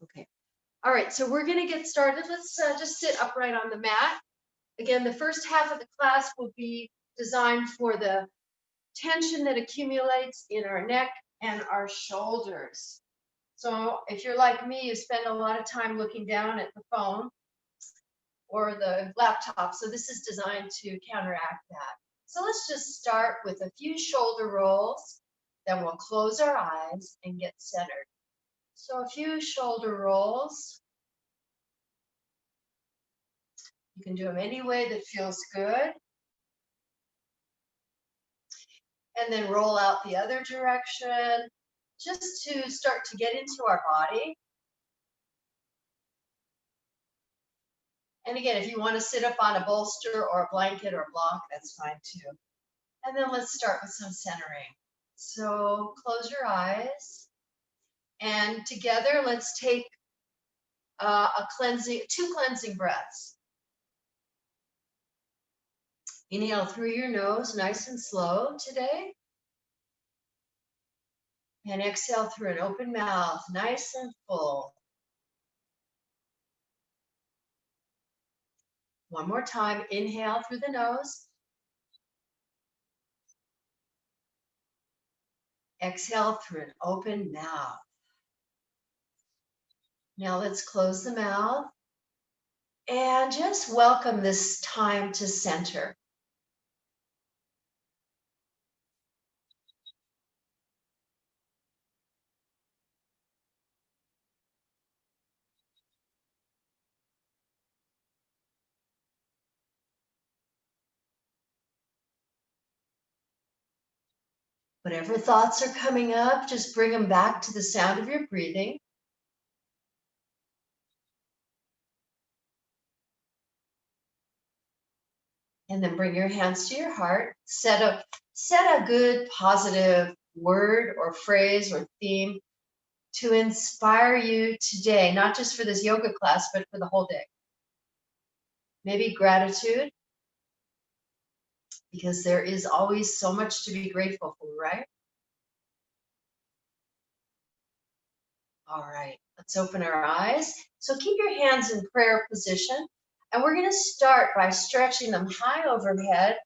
Okay. All right, so we're going to get started. Let's just sit upright on the mat. Again, the first half of the class will be designed for the tension that accumulates in our neck and our shoulders. So if you're like me, you spend a lot of time looking down at the phone or the laptop. So this is designed to counteract that. So let's just start with a few shoulder rolls. Then we'll close our eyes and get centered. So a few shoulder rolls. You can do them any way that feels good. And then roll out the other direction, just to start to get into our body. And again, if you want to sit up on a bolster or a blanket or a block, that's fine too. And then let's start with some centering. So close your eyes. And together, let's take two cleansing breaths. Inhale through your nose, nice and slow today. And exhale through an open mouth, nice and full. One more time, inhale through the nose. Exhale through an open mouth. Now let's close the mouth and just welcome this time to center. Whatever thoughts are coming up, just bring them back to the sound of your breathing. And then bring your hands to your heart. Set a good positive word or phrase or theme to inspire you today, not just for this yoga class, but for the whole day. Maybe gratitude, because there is always so much to be grateful for, right? All right, let's open our eyes. So keep your hands in prayer position. And we're going to start by stretching them high overhead,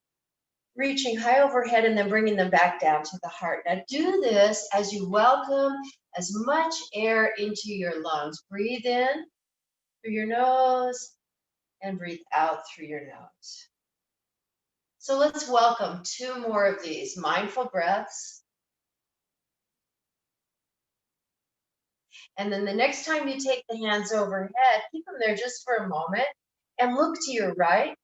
reaching high overhead, and then bringing them back down to the heart. Now do this as you welcome as much air into your lungs. Breathe in through your nose and breathe out through your nose. So let's welcome two more of these mindful breaths. And then the next time you take the hands overhead, keep them there just for a moment and look to your right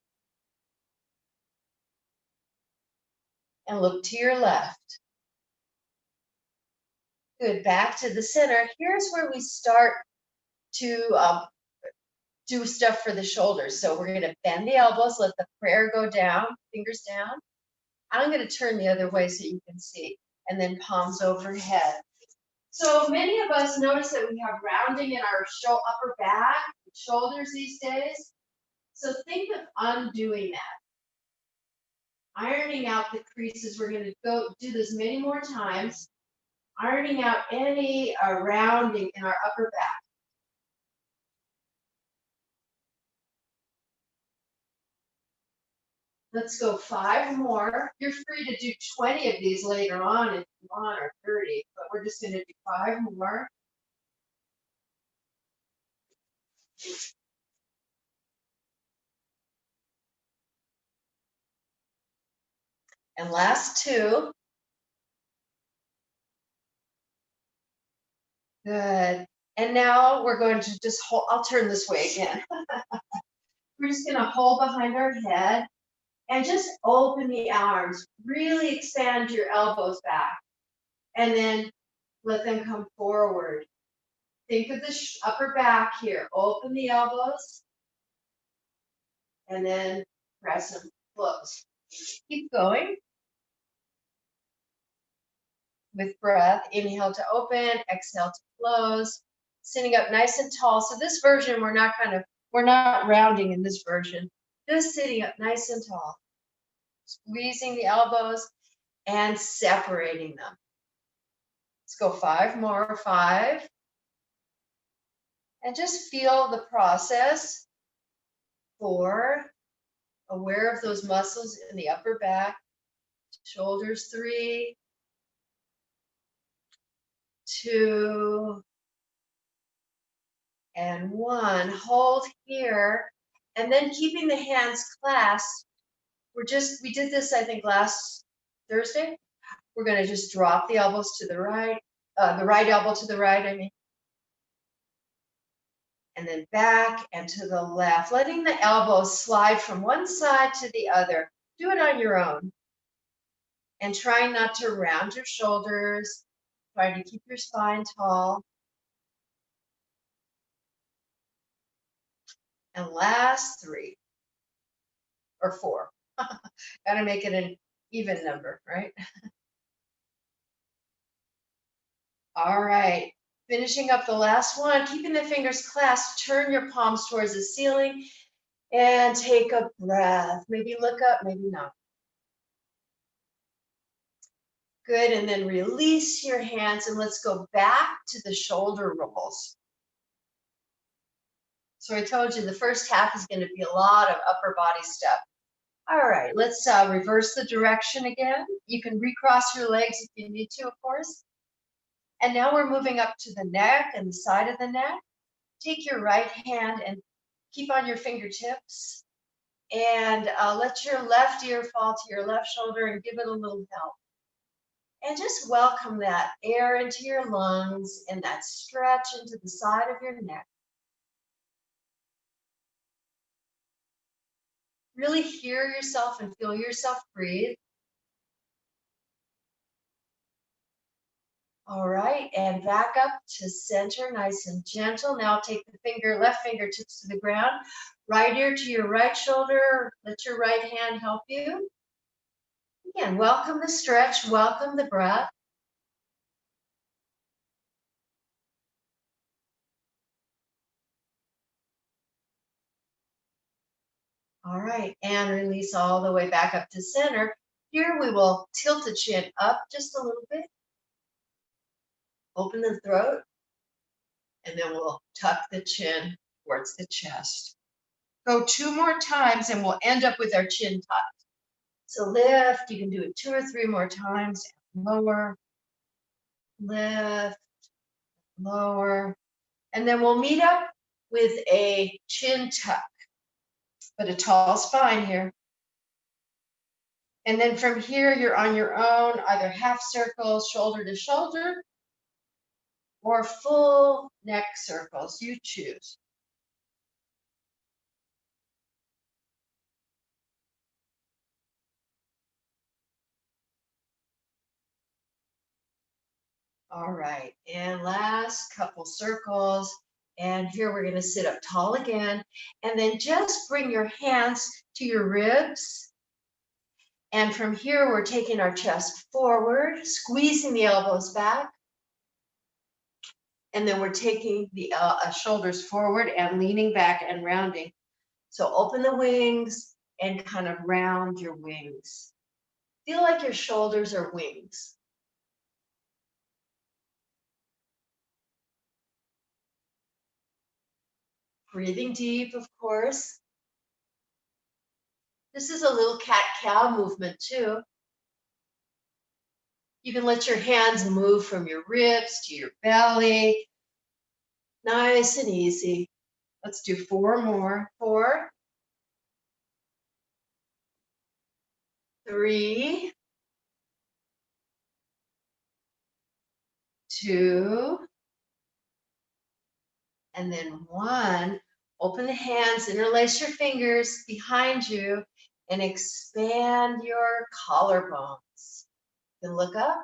and look to your left. Good, back to the center. Here's where we start to do stuff for the shoulders. So we're going to bend the elbows, let the prayer go down, fingers down. I'm going to turn the other way so you can see, and then palms overhead. So many of us notice that we have rounding in our upper back, shoulders these days. So think of undoing that. Ironing out the creases. We're going to go do this many more times. Ironing out any rounding in our upper back. Let's go 5 more. You're free to do 20 of these later on if you want, or 30, but we're just going to do 5 more. And last 2. Good. And now we're going to just hold, I'll turn this way again. We're just going to hold behind our head and just open the arms. Really expand your elbows back. And then let them come forward. Think of the upper back here. Open the elbows. And then press them close. Keep going. With breath, inhale to open, exhale to close. Sitting up nice and tall. So this version, we're not rounding in this version. Just sitting up nice and tall. Squeezing the elbows and separating them. Let's go 5 more. 5, And just feel the process. 4, aware of those muscles in the upper back, shoulders. 3, 2, and 1. Hold here, and then keeping the hands clasped. We did this, I think, last Thursday. We're going to just drop the elbows to the right elbow to the right, I mean, and then back and to the left, letting the elbows slide from one side to the other. Do it on your own. And trying not to round your shoulders, trying to keep your spine tall. And last 3 or 4. Gotta make it an even number, right? All right, finishing up the last one, keeping the fingers clasped, turn your palms towards the ceiling and take a breath. Maybe look up, maybe not. Good, and then release your hands and let's go back to the shoulder rolls. So I told you the first half is going to be a lot of upper body stuff. All right, let's reverse the direction again. You can recross your legs if you need to, of course. And now we're moving up to the neck and the side of the neck. Take your right hand and keep on your fingertips. And let your left ear fall to your left shoulder and give it a little help. And just welcome that air into your lungs and that stretch into the side of your neck. Really hear yourself and feel yourself breathe. All right, and back up to center, nice and gentle. Now take the left fingertips to the ground, right ear to your right shoulder. Let your right hand help you. Again, welcome the stretch, welcome the breath. All right, and release all the way back up to center. Here we will tilt the chin up just a little bit. Open the throat, and then we'll tuck the chin towards the chest. Go 2 more times, and we'll end up with our chin tucked. So lift, you can do it 2 or 3 more times. Lower, lift, lower. And then we'll meet up with a chin tuck, but a tall spine here. And then from here, you're on your own, either half circles, shoulder to shoulder, or full neck circles, you choose. All right, and last couple circles. And here we're gonna sit up tall again. And then just bring your hands to your ribs. And from here, we're taking our chest forward, squeezing the elbows back. And then we're taking the shoulders forward and leaning back and rounding. So open the wings and kind of round your wings. Feel like your shoulders are wings. Breathing deep, of course. This is a little cat-cow movement too. You can let your hands move from your ribs to your belly. Nice and easy. Let's do 4 more. 4, 3, 2, and then 1. Open the hands, interlace your fingers behind you, and expand your collarbones. Then look up.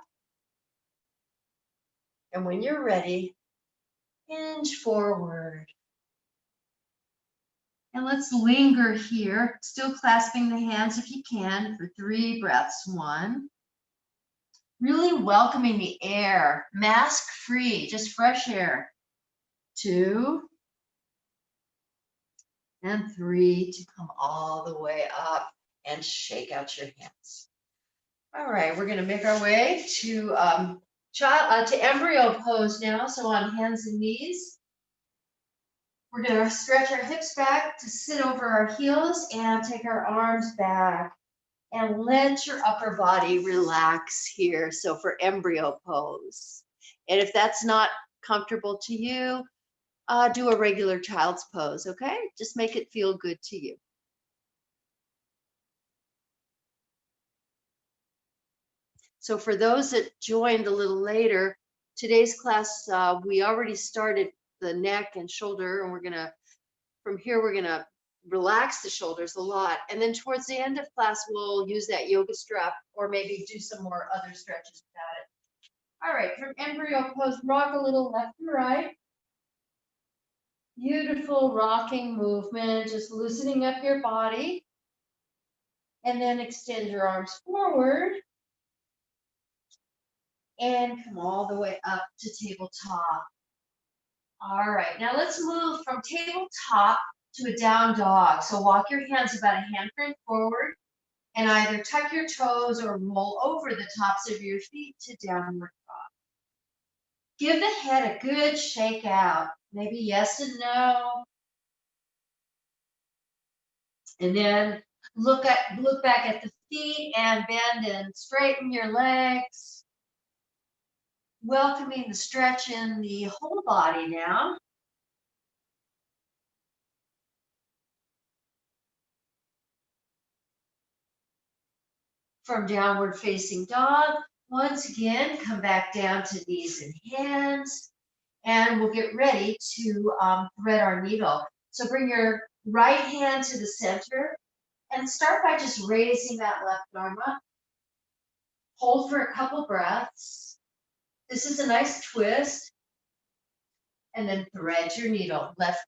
And when you're ready, hinge forward. And let's linger here, still clasping the hands if you can for 3 breaths. 1. Really welcoming the air, mask free, just fresh air. 2. And 3 to come all the way up and shake out your hands. All right, we're going to make our way to embryo pose now. So on hands and knees. We're gonna stretch our hips back to sit over our heels and take our arms back and let your upper body relax here. So for embryo pose. And if that's not comfortable to you, do a regular child's pose, okay? Just make it feel good to you. So for those that joined a little later, today's class, we already started the neck and shoulder, and from here, we're gonna relax the shoulders a lot. And then towards the end of class, we'll use that yoga strap or maybe do some more other stretches without it. All right, from embryo pose, rock a little left and right. Beautiful rocking movement, just loosening up your body. And then extend your arms forward and come all the way up to tabletop. All right, now let's move from tabletop to a down dog. So walk your hands about a handprint forward and either tuck your toes or roll over the tops of your feet to downward dog. Give the head a good shake out, maybe yes and no. And then look back at the feet and bend and straighten your legs. Welcoming the stretch in the whole body now. From downward facing dog, once again, come back down to knees and hands, and we'll get ready to thread our needle. So bring your right hand to the center and start by just raising that left arm up. Hold for a couple breaths. This is a nice twist. And then thread your needle, left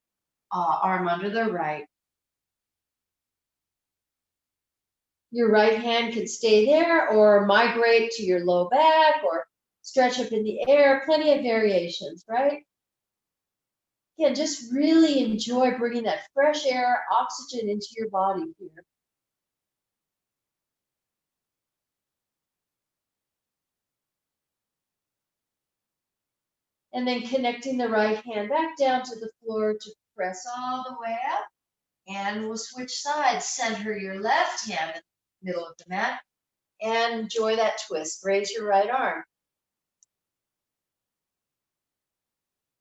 arm under the right. Your right hand can stay there or migrate to your low back or stretch up in the air. Plenty of variations, right? Again, just really enjoy bringing that fresh air, oxygen into your body here. And then connecting the right hand back down to the floor to press all the way up. And we'll switch sides. Center your left hand in the middle of the mat and enjoy that twist. Raise your right arm.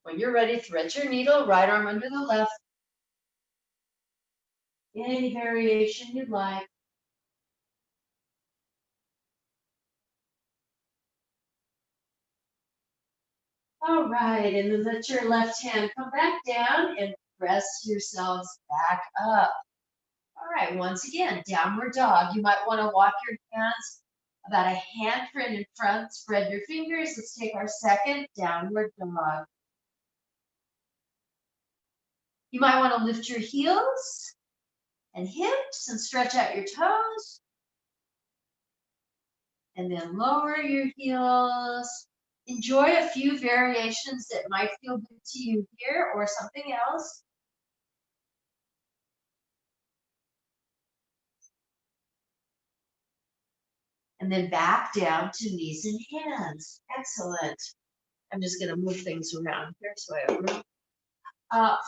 When you're ready, thread your needle, right arm under the left. Any variation you'd like. All right, and then let your left hand come back down and press yourselves back up. All right, once again, downward dog. You might want to walk your hands about a handprint in front, spread your fingers. Let's take our second downward dog. You might want to lift your heels and hips and stretch out your toes. And then lower your heels. Enjoy a few variations that might feel good to you here or something else. And then back down to knees and hands. Excellent. I'm just going to move things around here so I have room.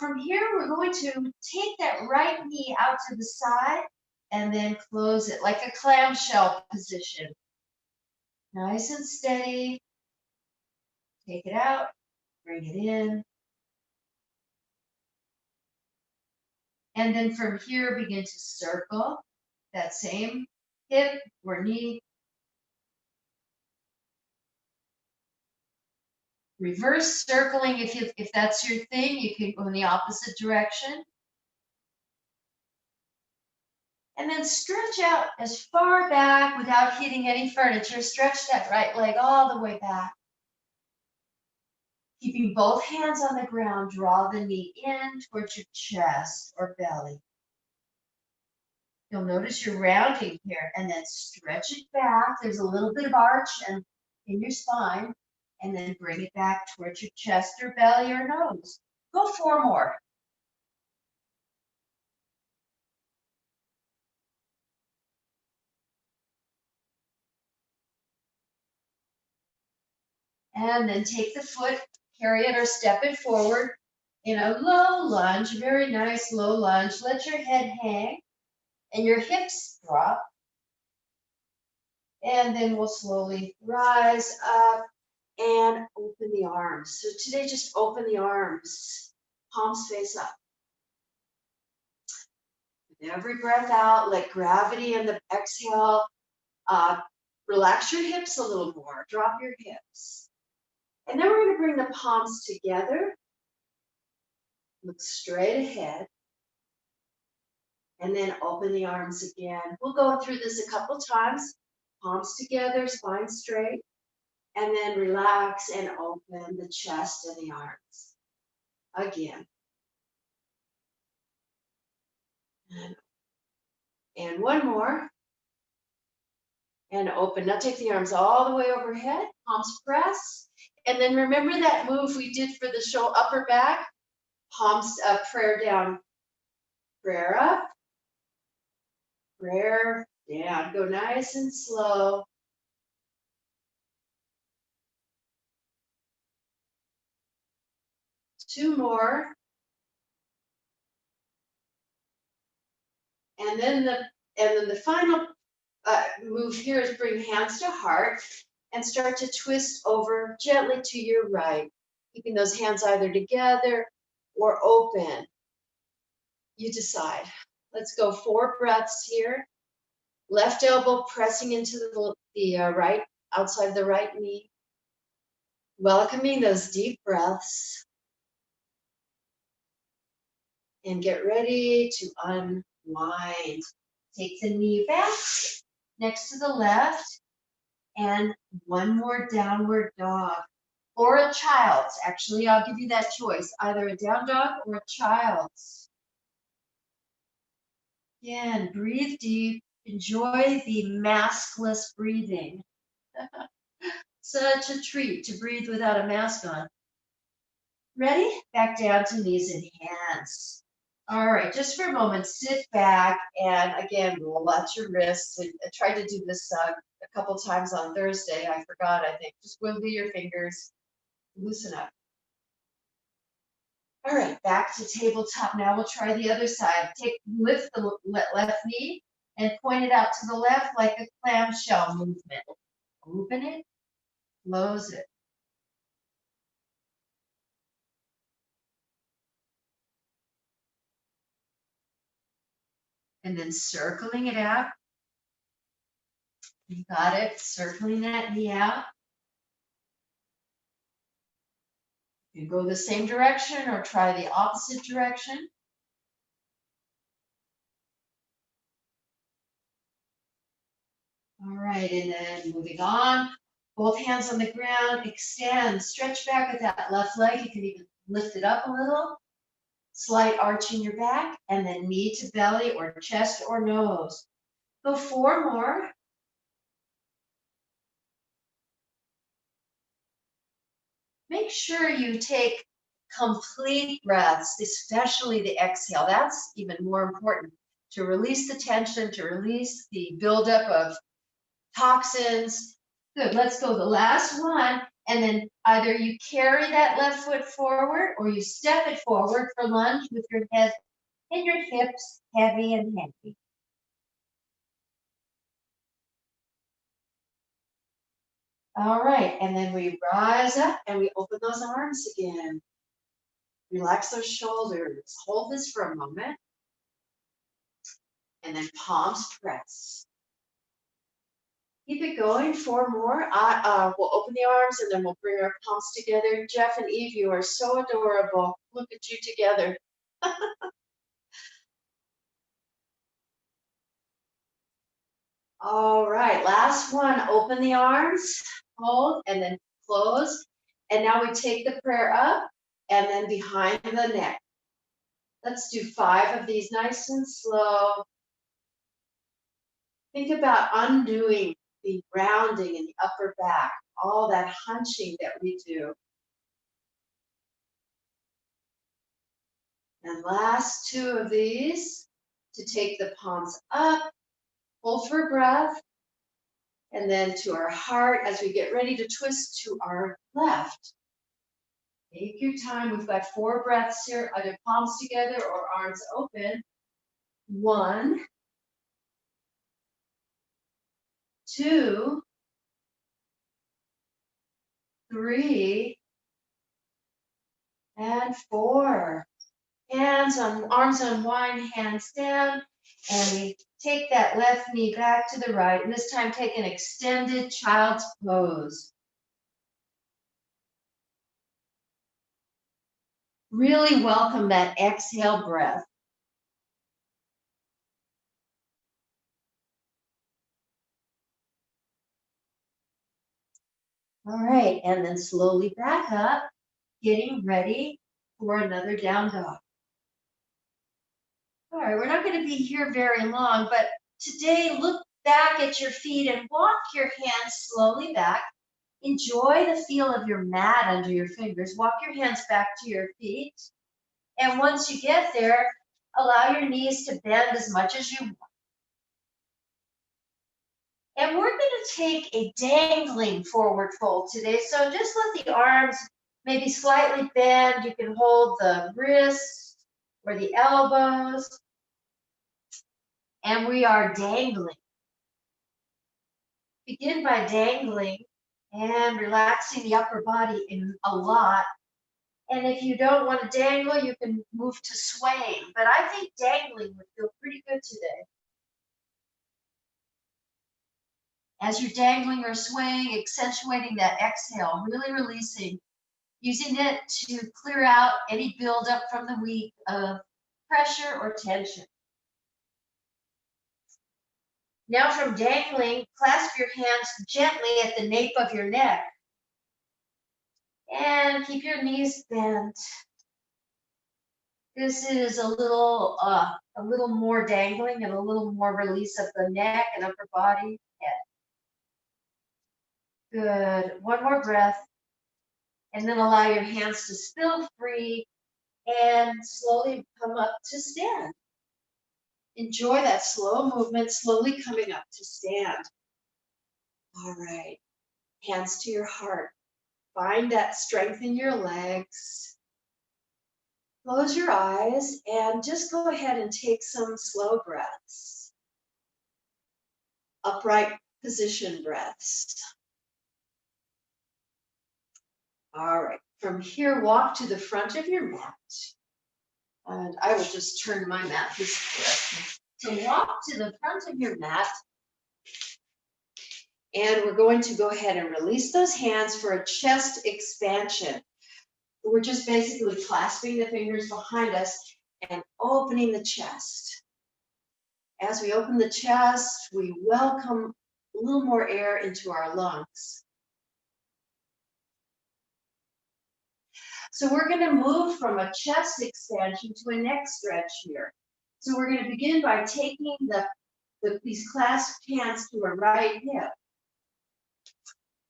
From here, we're going to take that right knee out to the side and then close it like a clamshell position. Nice and steady. Take it out, bring it in. And then from here, begin to circle that same hip or knee. Reverse circling, if that's your thing, you can go in the opposite direction. And then stretch out as far back without hitting any furniture. Stretch that right leg all the way back. Keeping both hands on the ground, draw the knee in towards your chest or belly. You'll notice you're rounding here and then stretch it back. There's a little bit of arch in your spine. And then bring it back towards your chest or belly or nose. Go 4 more. And then take the foot, carry it or step it forward. in a low lunge, very nice low lunge. Let your head hang and your hips drop. And then we'll slowly rise up and open the arms. So today, just open the arms, palms face up. With every breath out, let gravity in the exhale. Relax your hips a little more, drop your hips. And then we're going to bring the palms together, look straight ahead, and then open the arms again. We'll go through this a couple times. Palms together, spine straight, and then relax and open the chest and the arms. Again. And one more. And open. Now take the arms all the way overhead, palms press. And then remember that move we did for the upper back? Palms up, prayer down, prayer up, prayer down. Go nice and slow. Two more. And then the final move here is bring hands to heart and start to twist over gently to your right, keeping those hands either together or open. You decide. Let's go 4 breaths here. Left elbow pressing into the right, outside the right knee. Welcoming those deep breaths. And get ready to unwind. Take the knee back next to the left. And one more downward dog. Or a child's. Actually, I'll give you that choice. Either a down dog or a child's. Again, breathe deep. Enjoy the maskless breathing. Such a treat to breathe without a mask on. Ready? Back down to knees and hands. All right, just for a moment, sit back and again, roll out your wrists. I tried to do this a couple times on Thursday. I forgot, I think. Just wiggle your fingers, loosen up. All right, back to tabletop. Now we'll try the other side. Lift the left knee and point it out to the left like a clamshell movement. Open it, close it. And then circling it out. You got it, circling that knee out. You can go the same direction or try the opposite direction. All right, and then moving on, both hands on the ground, extend, stretch back with that left leg. You can even lift it up a little. Slight arch in your back, and then knee to belly or chest or nose. Go 4 more. Make sure you take complete breaths, especially the exhale. That's even more important, to release the tension, to release the buildup of toxins. Good, let's go the last one. And then either you carry that left foot forward or you step it forward for lunge with your head and your hips heavy and heavy. All right, and then we rise up and we open those arms again. Relax those shoulders. Hold this for a moment. And then palms press. Keep it going, 4 more. We'll open the arms and then we'll bring our palms together. Jeff and Eve, you are so adorable. Look at you together. All right, last one. Open the arms, hold, and then close. And now we take the prayer up and then behind the neck. Let's do 5 of these nice and slow. Think about undoing the rounding in the upper back, all that hunching that we do. And last 2 of these, to take the palms up, hold for breath, and then to our heart as we get ready to twist to our left. Take your time. We've got 4 breaths here, either palms together or arms open. 1, 2, 3, and 4. Arms unwind, hands down, and we take that left knee back to the right, and this time take an extended child's pose. Really welcome that exhale breath. All right, and then slowly back up, getting ready for another down dog. All right, we're not going to be here very long, but today look back at your feet and walk your hands slowly back. Enjoy the feel of your mat under your fingers. Walk your hands back to your feet. And once you get there, allow your knees to bend as much as you want. And we're going to take a dangling forward fold today. So just let the arms maybe slightly bend. You can hold the wrists or the elbows. And we are dangling. Begin by dangling and relaxing the upper body a lot. And if you don't want to dangle, you can move to swaying. But I think dangling would feel pretty good today. As you're dangling or swaying, accentuating that exhale, really releasing, using it to clear out any buildup from the week of pressure or tension. Now from dangling, clasp your hands gently at the nape of your neck. And keep your knees bent. This is a little more dangling and a little more release of the neck and upper body, head. Good. One more breath. And then allow your hands to spill free and slowly come up to stand. Enjoy that slow movement, slowly coming up to stand. All right. Hands to your heart. Find that strength in your legs. Close your eyes and just go ahead and take some slow breaths. Upright position breaths. All right, from here, walk to the front of your mat. And I will just turn my mat this direction. So walk to the front of your mat. And we're going to go ahead and release those hands for a chest expansion. We're just basically clasping the fingers behind us and opening the chest. As we open the chest, we welcome a little more air into our lungs. So we're going to move from a chest expansion to a neck stretch here. So we're going to begin by taking these clasped hands to a right hip.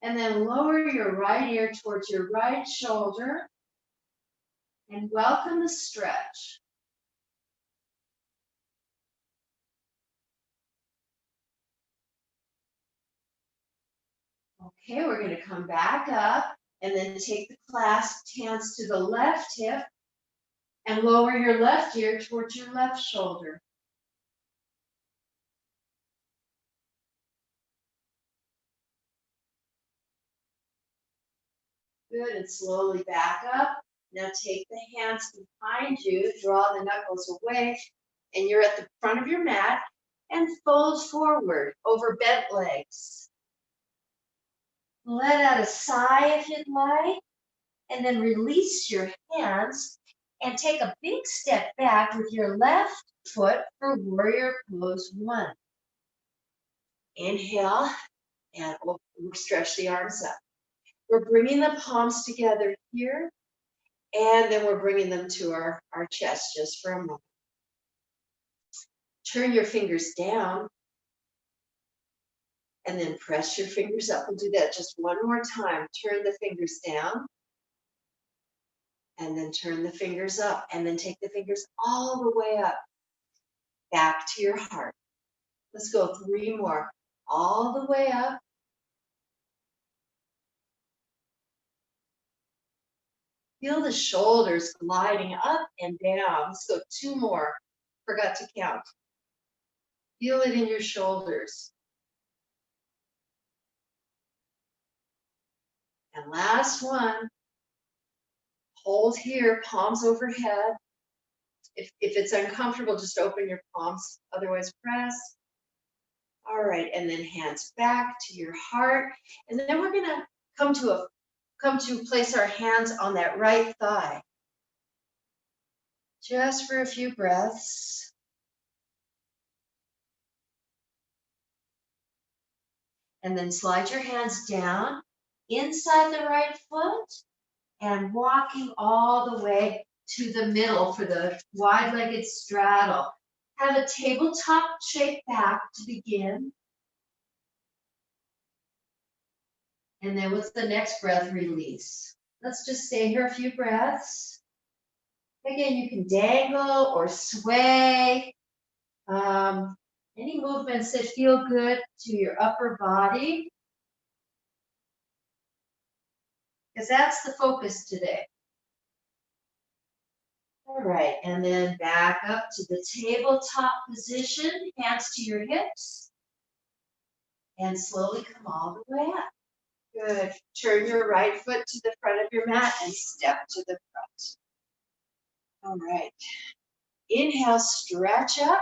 And then lower your right ear towards your right shoulder. And welcome the stretch. Okay, we're going to come back up and then take the clasped hands to the left hip and lower your left ear towards your left shoulder. Good, and slowly back up. Now take the hands behind you, draw the knuckles away, and you're at the front of your mat and fold forward over bent legs. Let out a sigh if you'd like, and then release your hands and take a big step back with your left foot for warrior pose 1. Inhale, and stretch the arms up. We're bringing the palms together here, and then we're bringing them to our chest just for a moment. Turn your fingers down, and then press your fingers up. We'll do that just one more time. Turn the fingers down, and then turn the fingers up, and then take the fingers all the way up, back to your heart. Let's go 3 more. All the way up. Feel the shoulders gliding up and down. Let's go 2 more. Forgot to count. Feel it in your shoulders. And last one. Hold here, palms overhead. If it's uncomfortable, just open your palms. Otherwise, press. All right, and then hands back to your heart. And then we're gonna come to place our hands on that right thigh. Just for a few breaths. And then slide your hands down inside the right foot and walking all the way to the middle for the wide-legged straddle. Have a tabletop shape back to begin. And then with the next breath, release. Let's just stay here a few breaths. Again, you can dangle or sway. Any movements that feel good to your upper body. Because that's the focus today. All right, and then back up to the tabletop position, hands to your hips. And slowly come all the way up. Good. Turn your right foot to the front of your mat and step to the front. All right. Inhale, stretch up.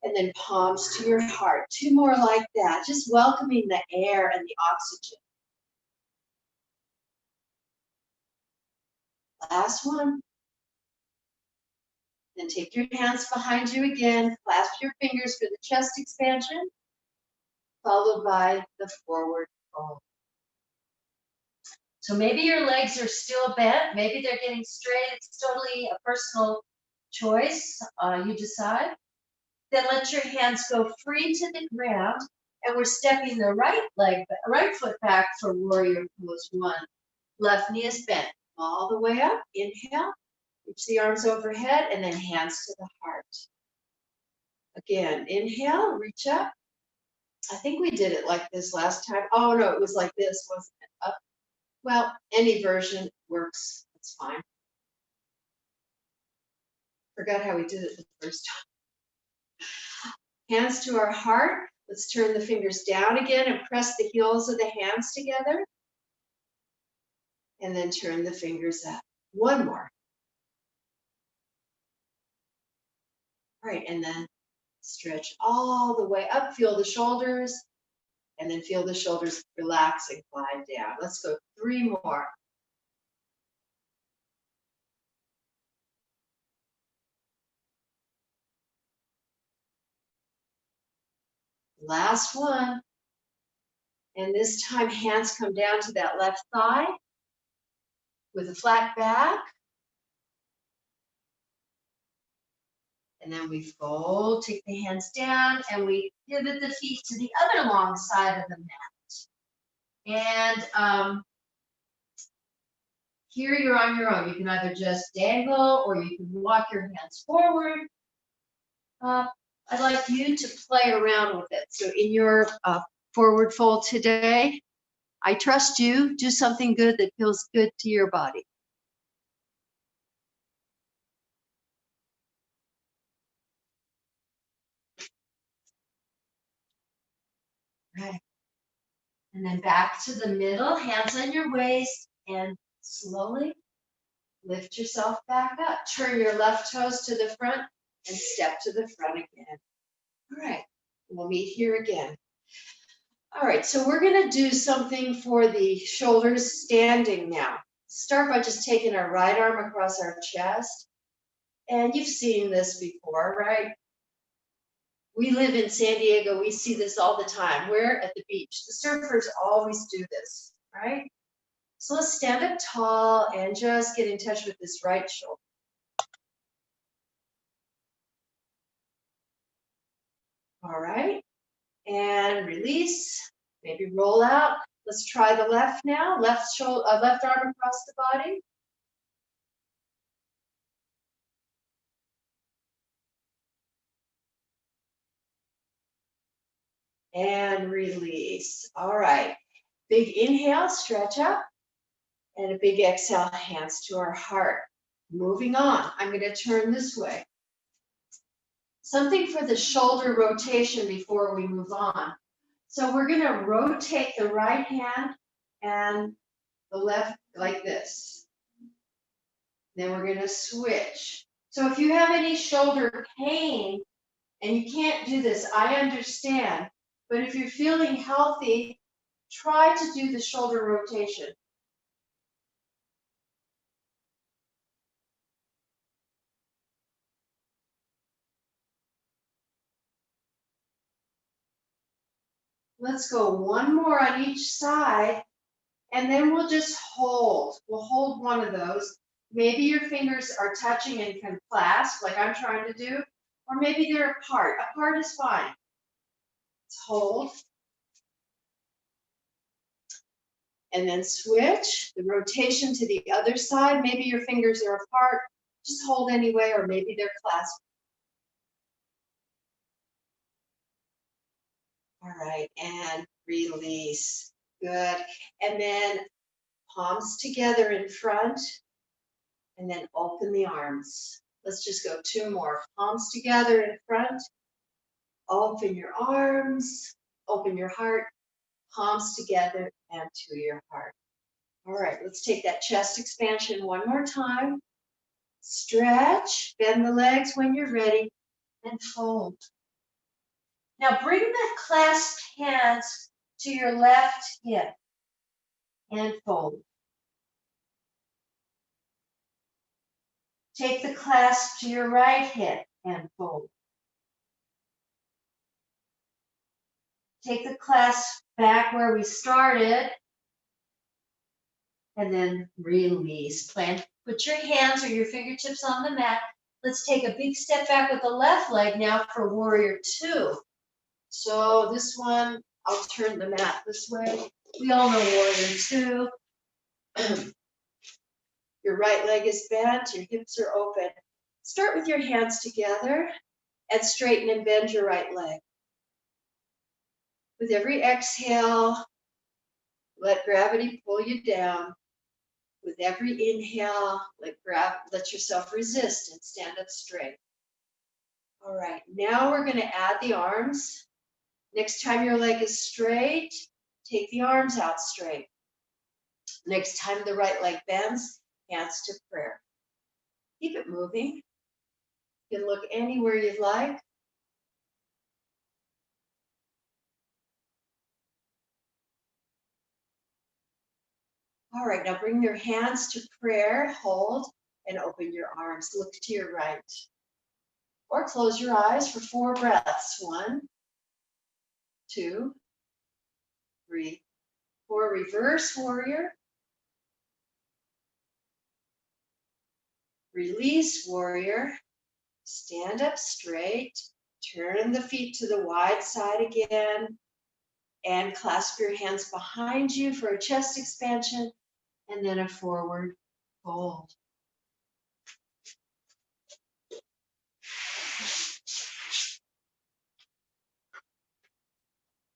And then palms to your heart. 2 more like that. Just welcoming the air and the oxygen. Last one. Then take your hands behind you again. Clasp your fingers for the chest expansion, followed by the forward fold. So maybe your legs are still bent. Maybe they're getting straight. It's totally a personal choice. You decide. Then let your hands go free to the ground, and we're stepping the right foot back for warrior pose 1. Left knee is bent all the way up. Inhale, reach the arms overhead, and then hands to the heart. Again, inhale, reach up. I think we did it like this last time. Oh no, it was like this, wasn't it? Up. Well, any version works. That's fine. Forgot how we did it the first time. Hands to our heart. Let's turn the fingers down again and press the heels of the hands together. And then turn the fingers up. 1 more. All right, and then stretch all the way up. Feel the shoulders. And then feel the shoulders relax and glide down. Let's go 3 more. Last one. And this time, hands come down to that left thigh with a flat back. And then we fold, take the hands down, and we pivot the feet to the other long side of the mat. And here you're on your own. You can either just dangle or you can walk your hands forward. I'd like you to play around with it. So in your forward fold today, I trust you. Do something good that feels good to your body. Right. And then back to the middle, hands on your waist, and slowly lift yourself back up. Turn your left toes to the front and step to the front again. All right, we'll meet here again. All right, so we're gonna do something for the shoulders standing now. Start by just taking our right arm across our chest. And you've seen this before, right? We live in San Diego, we see this all the time. We're at the beach. The surfers always do this, right? So let's stand up tall and just get in touch with this right shoulder. All right, and release, maybe roll out. Let's try the left now, left arm across the body. And release. All right, big inhale, stretch up. And a big exhale, hands to our heart. Moving on, I'm going to turn this way. Something for the shoulder rotation before we move on. So we're going to rotate the right hand and the left like this. Then we're going to switch. So if you have any shoulder pain and you can't do this, I understand. But if you're feeling healthy, try to do the shoulder rotation. Let's go one more on each side, and then we'll just hold. We'll hold one of those. Maybe your fingers are touching and can clasp, like I'm trying to do, or maybe they're apart. Apart is fine. Let's hold. And then switch the rotation to the other side. Maybe your fingers are apart. Just hold anyway, or maybe they're clasped. All right, and release. Good. And then palms together in front, and then open the arms. Let's just go two more. Palms together in front, open your arms, open your heart, palms together and to your heart. All right, let's take that chest expansion one more time. Stretch, bend the legs when you're ready, and fold. Now bring the clasped hands to your left hip and fold. Take the clasp to your right hip and fold. Take the clasp back where we started and then release. Put your hands or your fingertips on the mat. Let's take a big step back with the left leg now for warrior two. So this one, I'll turn the mat this way. We all know warrior two. Your right leg is bent, your hips are open. Start with your hands together and straighten and bend your right leg. With every exhale, let gravity pull you down. With every inhale, let yourself resist and stand up straight. All right, now we're going to add the arms. Next time your leg is straight, take the arms out straight. Next time the right leg bends, hands to prayer. Keep it moving. You can look anywhere you'd like. All right, now bring your hands to prayer, hold, and open your arms. Look to your right. Or close your eyes for 4 breaths. 1, 2, 3, 4. Reverse warrior. Release warrior. Stand up straight. Turn the feet to the wide side again. And clasp your hands behind you for a chest expansion. And then a forward fold.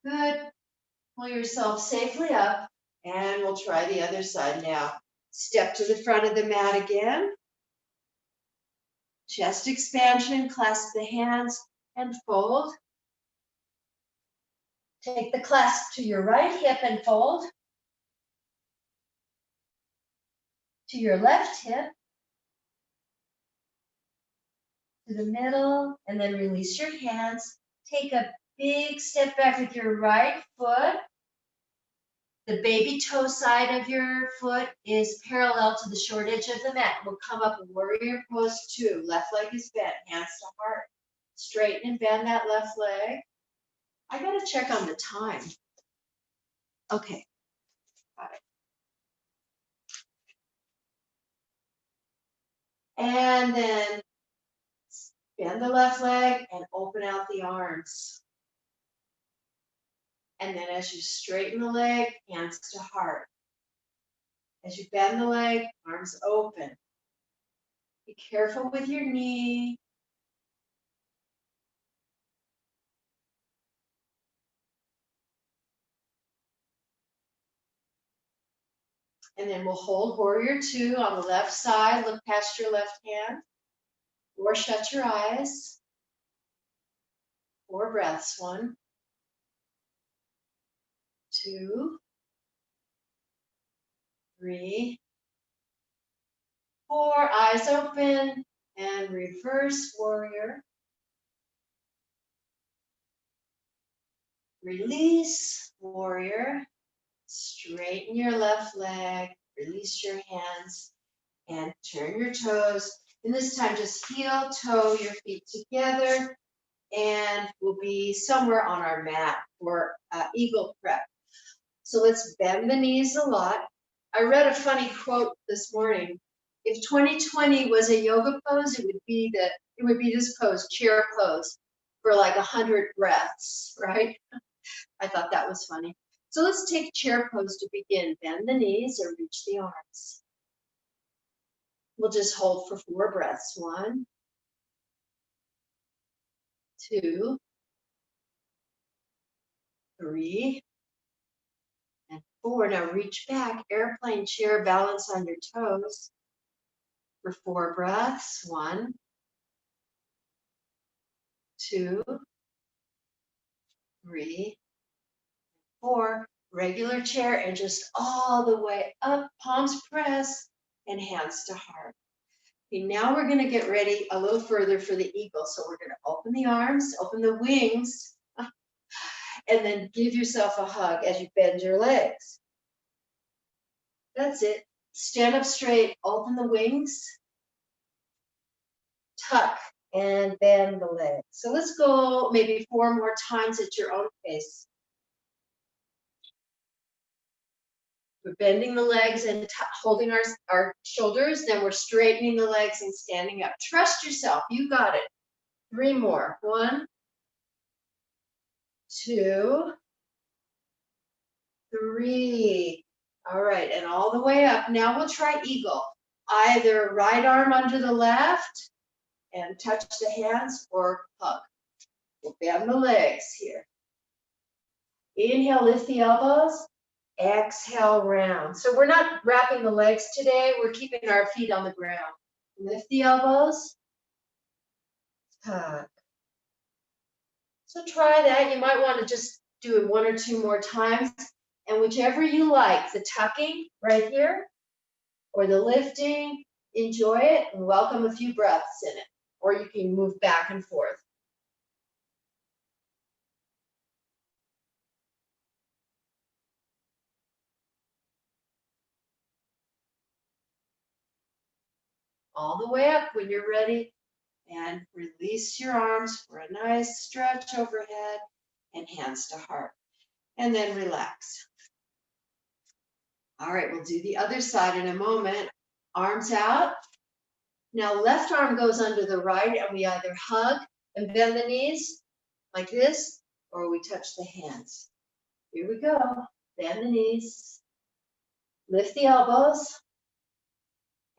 Good. Pull yourself safely up, and we'll try the other side now. Step to the front of the mat again. Chest expansion, clasp the hands and fold. Take the clasp to your right hip and fold. To your left hip. To the middle, and then release your hands. Take a big step back with your right foot. The baby toe side of your foot is parallel to the short edge of the mat. We'll come up warrior pose 2. Left leg is bent, hands to heart. Straighten and bend that left leg. I gotta check on the time. Okay, got it. And then bend the left leg and open out the arms. And then as you straighten the leg, hands to heart. As you bend the leg, arms open. Be careful with your knee. And then we'll hold warrior two on the left side. Look past your left hand. Or shut your eyes. 4 breaths. 1, 2, 3, 4. Eyes open. And reverse warrior. Release warrior. Straighten your left leg. Release your hands. And turn your toes. And this time just heel, toe your feet together. And we'll be somewhere on our mat for eagle prep. So let's bend the knees a lot. I read a funny quote this morning. If 2020 was a yoga pose, it would be this pose, chair pose, for like 100 breaths, right? I thought that was funny. So let's take chair pose to begin. Bend the knees or reach the arms. We'll just hold for 4 breaths. 1, 2, 3, and 4. Now reach back, airplane chair, balance on your toes for 4 breaths. 1, 2, 3, 4. Regular chair and just all the way up, palms press and hands to heart. Okay, now we're going to get ready a little further for the eagle. So we're going to open the arms, open the wings, and then give yourself a hug as you bend your legs. That's it. Stand up straight, open the wings, tuck, and bend the legs. So let's go maybe 4 more times at your own pace. We're bending the legs and holding our shoulders. Then we're straightening the legs and standing up. Trust yourself. You got it. 3 more. 1, 2, 3. All right, and all the way up. Now we'll try eagle. Either right arm under the left and touch the hands or hug. We'll bend the legs here. Inhale, lift the elbows. Exhale, round. So we're not wrapping the legs today. We're keeping our feet on the ground. Lift the elbows. Hug. So try that. You might want to just do it 1 or 2 more times. And whichever you like, the tucking right here or the lifting, enjoy it and welcome a few breaths in it. Or you can move back and forth. All the way up when you're ready. And release your arms for a nice stretch overhead and hands to heart. And then relax. All right, we'll do the other side in a moment. Arms out. Now left arm goes under the right and we either hug and bend the knees like this or we touch the hands. Here we go. Bend the knees. Lift the elbows.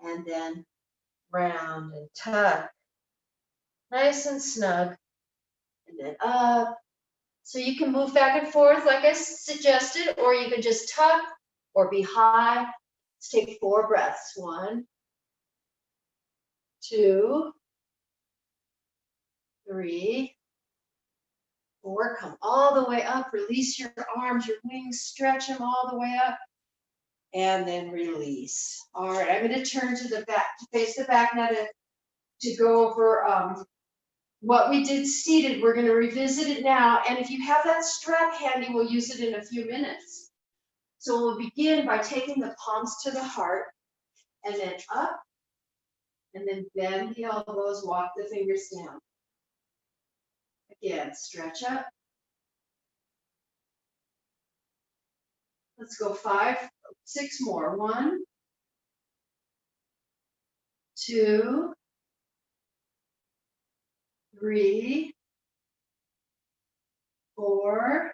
And then round and tuck. Nice and snug. And then up. So you can move back and forth like I suggested, or you can just tuck or be high. Let's take 4 breaths. 1, 2, 3, 4. Come all the way up. Release your arms, your wings, stretch them all the way up. And then release. All right, I'm going to turn to the back, to face the back now to go over what we did seated. We're going to revisit it now. And if you have that strap handy, we'll use it in a few minutes. So we'll begin by taking the palms to the heart and then up and then bend the elbows, walk the fingers down. Again, stretch up. Let's go 5, 6 more. 1, 2, 3, 4,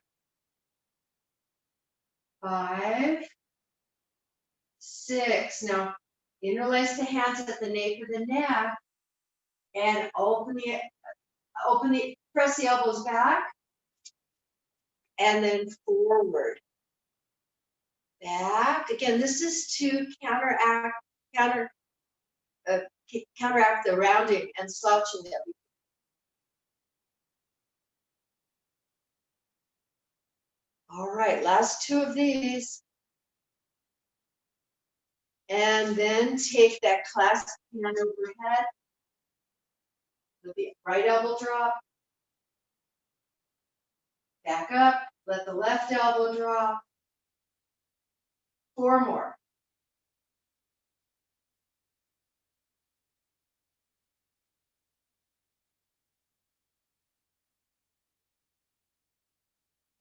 5, 6. Now interlace the hands at the nape of the neck and press the elbows back and then forward. back. Again, this is to counteract the rounding and slouching that we. All right, last two of these. And then take that clasp hand overhead. Let the right elbow drop. Back up, let the left elbow drop. 4 more.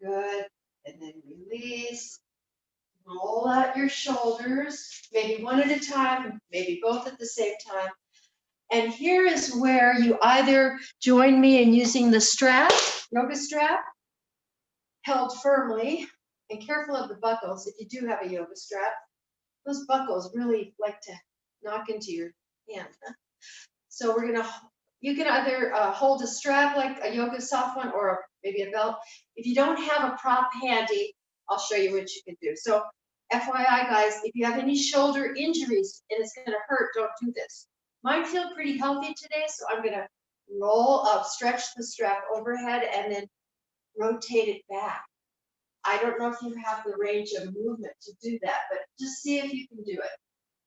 Good, and then release. Roll out your shoulders, maybe one at a time, maybe both at the same time. And here is where you either join me in using the strap, yoga strap, held firmly, and careful of the buckles if you do have a yoga strap. Those buckles really like to knock into your hand. So we're gonna, you can either hold a strap like a yoga soft one or maybe a belt. If you don't have a prop handy, I'll show you what you can do. So FYI guys, if you have any shoulder injuries and it's gonna hurt, don't do this. Mine feel pretty healthy today, so I'm gonna roll up, stretch the strap overhead and then rotate it back. I don't know if you have the range of movement to do that, but just see if you can do it.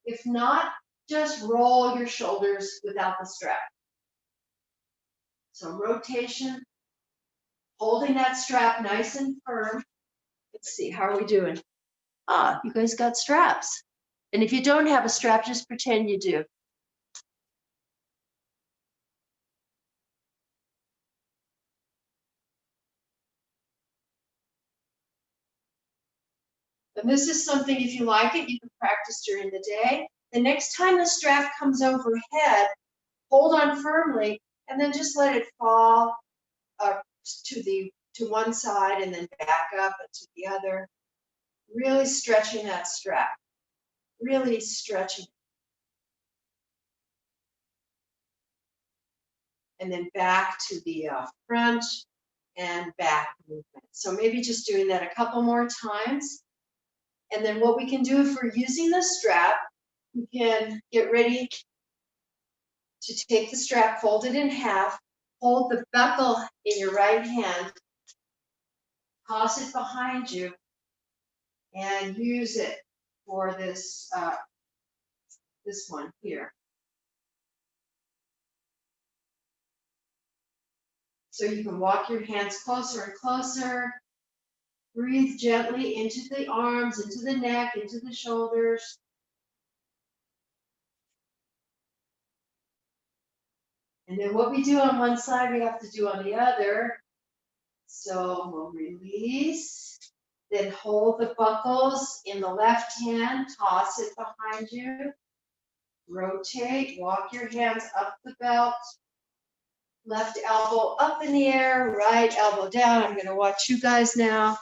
If not, just roll your shoulders without the strap. So rotation, holding that strap nice and firm. Let's see, how are we doing? Ah, you guys got straps. And if you don't have a strap, just pretend you do. And this is something, if you like it, you can practice during the day. The next time the strap comes overhead, hold on firmly, and then just let it fall to one side and then back up and to the other. Really stretching that strap. Really stretching. And then back to the front and back movement. So maybe just doing that a couple more times. And then what we can do if we're using the strap, we can get ready to take the strap, fold it in half, hold the buckle in your right hand, toss it behind you, and use it for this, this one here. So you can walk your hands closer and closer. Breathe gently into the arms, into the neck, into the shoulders. And then what we do on one side, we have to do on the other. So we'll release, then hold the buckles in the left hand, toss it behind you. Rotate, walk your hands up the belt. Left elbow up in the air, right elbow down. I'm gonna watch you guys now.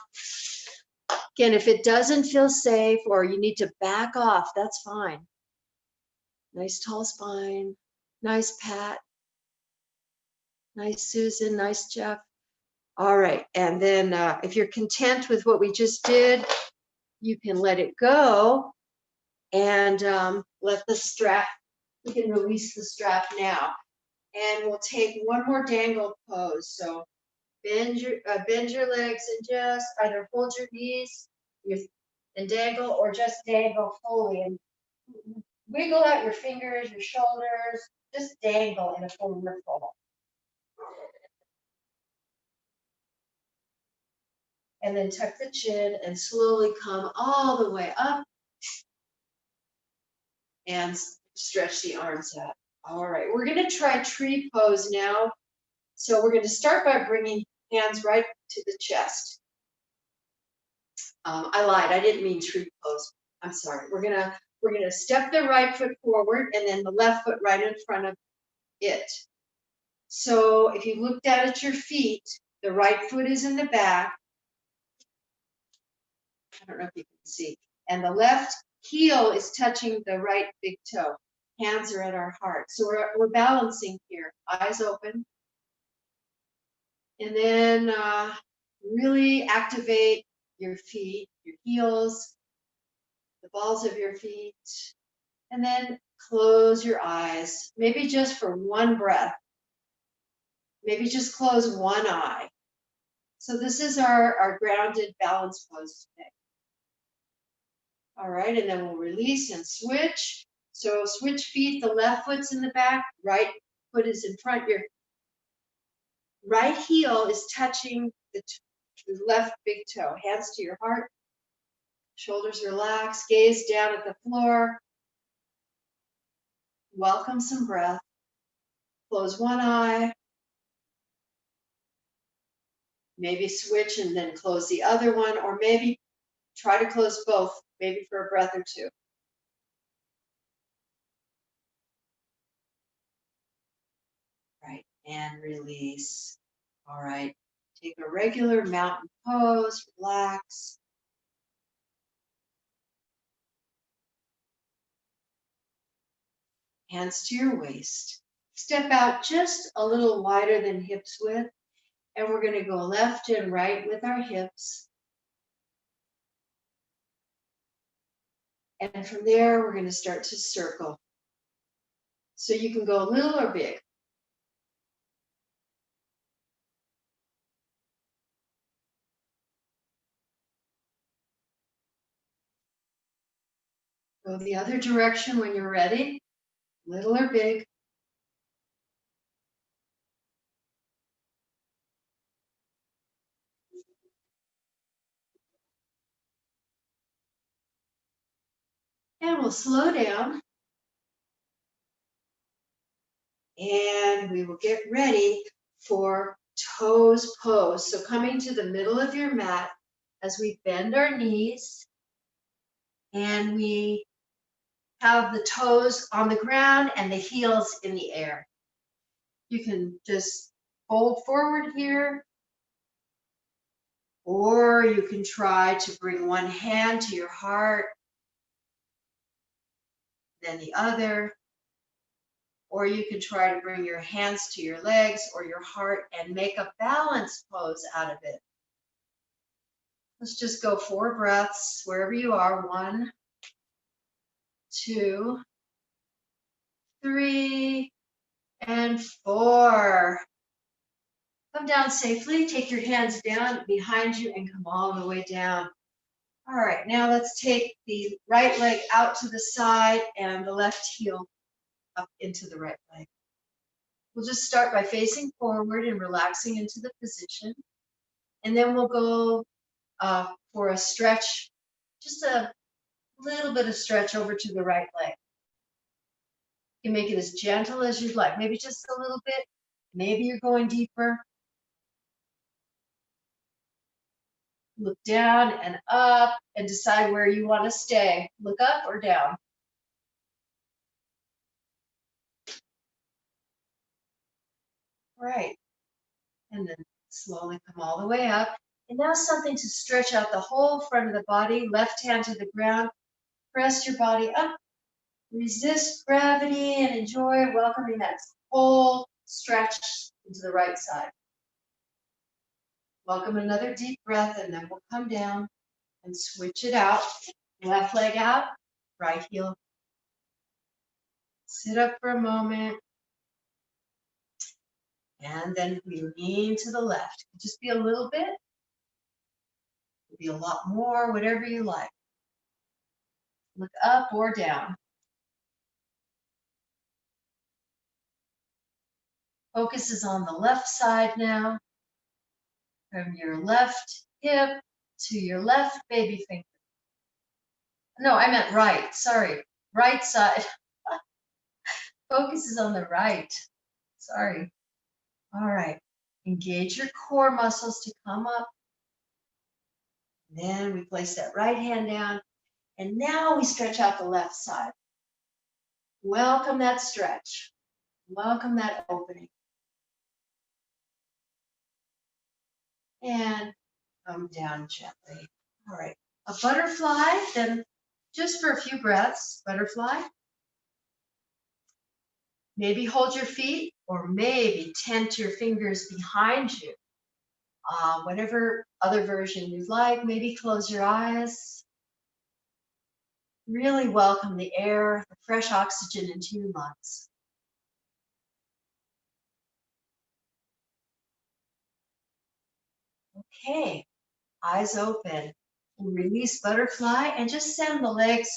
Again, if it doesn't feel safe or you need to back off, that's fine. Nice tall spine, nice Pat, nice Susan, nice Jeff. All right, and then if you're content with what we just did, you can let it go and let the strap, we can release the strap now. And we'll take one more dangle pose. So bend your legs and just either hold your knees and dangle or just dangle fully and wiggle out your fingers, your shoulders, just dangle in a forward fold. And then tuck the chin and slowly come all the way up and stretch the arms out. All right, we're gonna try tree pose now. So we're gonna start by bringing hands right to the chest. I lied, I didn't mean tree pose. I'm sorry. We're gonna step the right foot forward and then the left foot right in front of it. So if you look down at your feet, the right foot is in the back. I don't know if you can see. And the left heel is touching the right big toe. Hands are at our heart. So we're balancing here. Eyes open. And then really activate your feet, your heels. the balls of your feet, and then close your eyes, maybe just for one breath. Maybe just close one eye. So this is our grounded balance pose today. All right, and then we'll release and switch. So switch feet, the left foot's in the back, right foot is in front. Your right heel is touching the left big toe. Hands to your heart, shoulders relaxed, gaze down at the floor. Welcome some breath. Close one eye. Maybe switch and then close the other one, or maybe try to close both, maybe for a breath or two. Right, and release. All right, take a regular mountain pose, relax. Hands to your waist. Step out just a little wider than hips width, and we're going to go left and right with our hips. And from there, we're going to start to circle. So you can go little or big. Go the other direction when you're ready, little or big. And we'll slow down. And we will get ready for toes pose. So coming to the middle of your mat as we bend our knees and we have the toes on the ground and the heels in the air. You can just fold forward here, or you can try to bring one hand to your heart, then the other, or you can try to bring your hands to your legs or your heart and make a balance pose out of it. Let's just go 4 breaths wherever you are. 1, 2, 3, and 4. Come down safely. Take your hands down behind you and come all the way down. All right, now let's take the right leg out to the side and the left heel up into the right leg. We'll just start by facing forward and relaxing into the position. And then we'll go for a stretch, just a little bit of stretch over to the right leg. You can make it as gentle as you'd like, maybe just a little bit. Maybe you're going deeper. Look down and up and decide where you want to stay. Look up or down. Right. And then slowly come all the way up. And now something to stretch out the whole front of the body, left hand to the ground. Press your body up. Resist gravity and enjoy welcoming that whole stretch into the right side. Welcome another deep breath, and then we'll come down and switch it out. Left leg out, right heel. Sit up for a moment. And then we lean to the left. Just be a little bit. Be a lot more, whatever you like. Look up or down. Focus is on the left side now. From your left hip to your left baby finger. No, I meant right. Sorry. Right side. Focus is on the right. Sorry. All right. Engage your core muscles to come up. Then we place that right hand down. And now we stretch out the left side. Welcome that stretch. Welcome that opening. And come down gently. All right. A butterfly, then just for a few breaths, butterfly. Maybe hold your feet or maybe tent your fingers behind you. Whatever other version you'd like, maybe close your eyes. Really welcome the air, the fresh oxygen into your lungs. Okay, eyes open. Release butterfly and just send the legs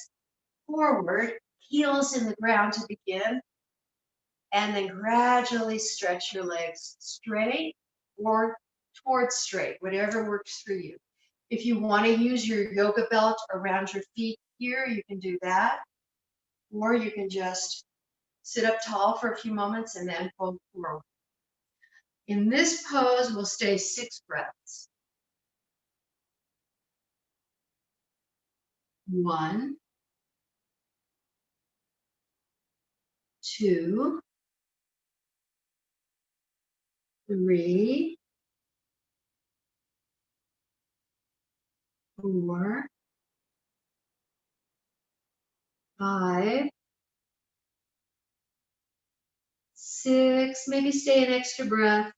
forward, heels in the ground to begin, and then gradually stretch your legs straight or towards straight, whatever works for you. If you want to use your yoga belt around your feet here, you can do that. Or you can just sit up tall for a few moments and then fold forward. In this pose, we'll stay 6 breaths. 1, 2, 3, 4, 5, 6, maybe stay an extra breath,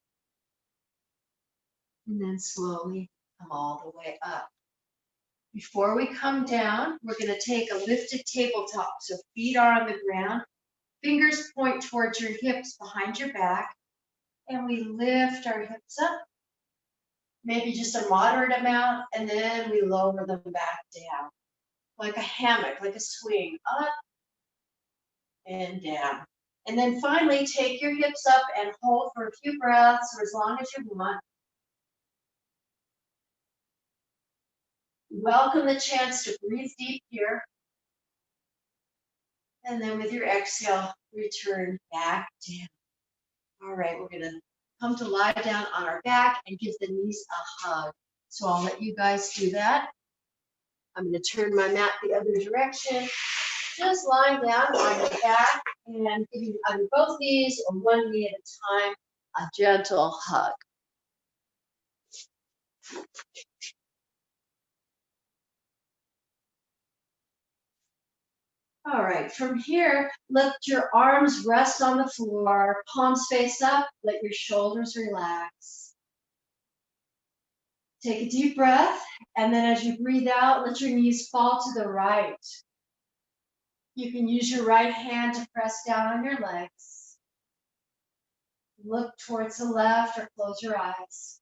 and then slowly come all the way up. Before we come down, we're going to take a lifted tabletop. So feet are on the ground, fingers point towards your hips behind your back, and we lift our hips up, maybe just a moderate amount, and then we lower them back down, like a hammock, like a swing, up and down. And then finally, take your hips up and hold for a few breaths or as long as you want. Welcome the chance to breathe deep here. And then with your exhale, return back down. All right, we're gonna come to lie down on our back and give the knees a hug. So I'll let you guys do that. I'm gonna turn my mat the other direction. Just lying down on your back and giving either both knees or one knee at a time a gentle hug. All right, from here, let your arms rest on the floor, palms face up, let your shoulders relax. Take a deep breath, and then as you breathe out, let your knees fall to the right. You can use your right hand to press down on your legs. Look towards the left or close your eyes.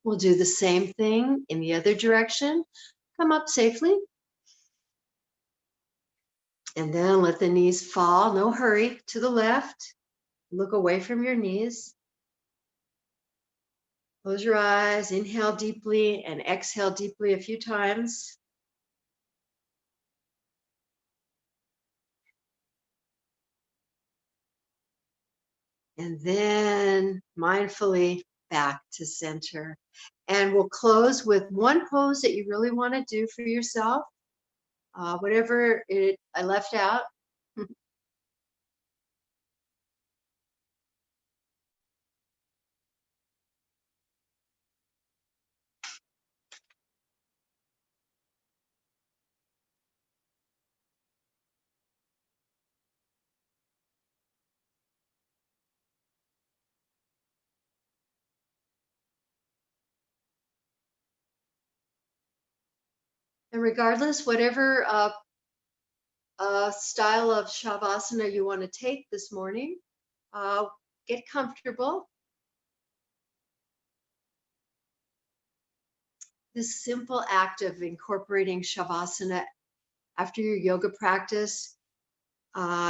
We'll do the same thing in the other direction. Come up safely. And then let the knees fall, no hurry, to the left. Look away from your knees. Close your eyes, inhale deeply and exhale deeply a few times. And then mindfully back to center. And we'll close with one pose that you really want to do for yourself. Whatever I left out. And regardless, whatever style of Shavasana you want to take this morning, get comfortable. This simple act of incorporating Shavasana after your yoga practice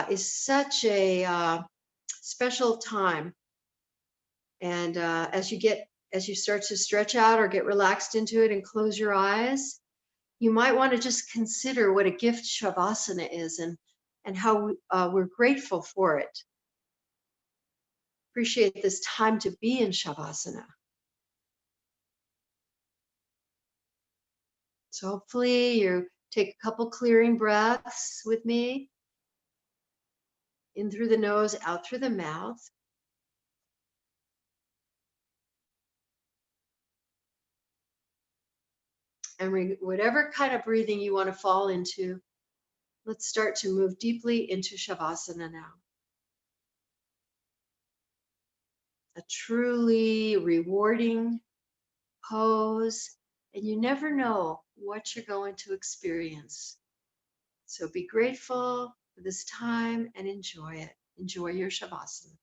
is such a special time. And as you start to stretch out or get relaxed into it and close your eyes, you might want to just consider what a gift Shavasana is and how we're grateful for it. Appreciate this time to be in Shavasana. So hopefully you take a couple clearing breaths with me. In through the nose, out through the mouth. And whatever kind of breathing you want to fall into, Let's start to move deeply into Shavasana now. A truly rewarding pose, and you never know what you're going to experience. So be grateful for this time and enjoy it. Enjoy your Shavasana.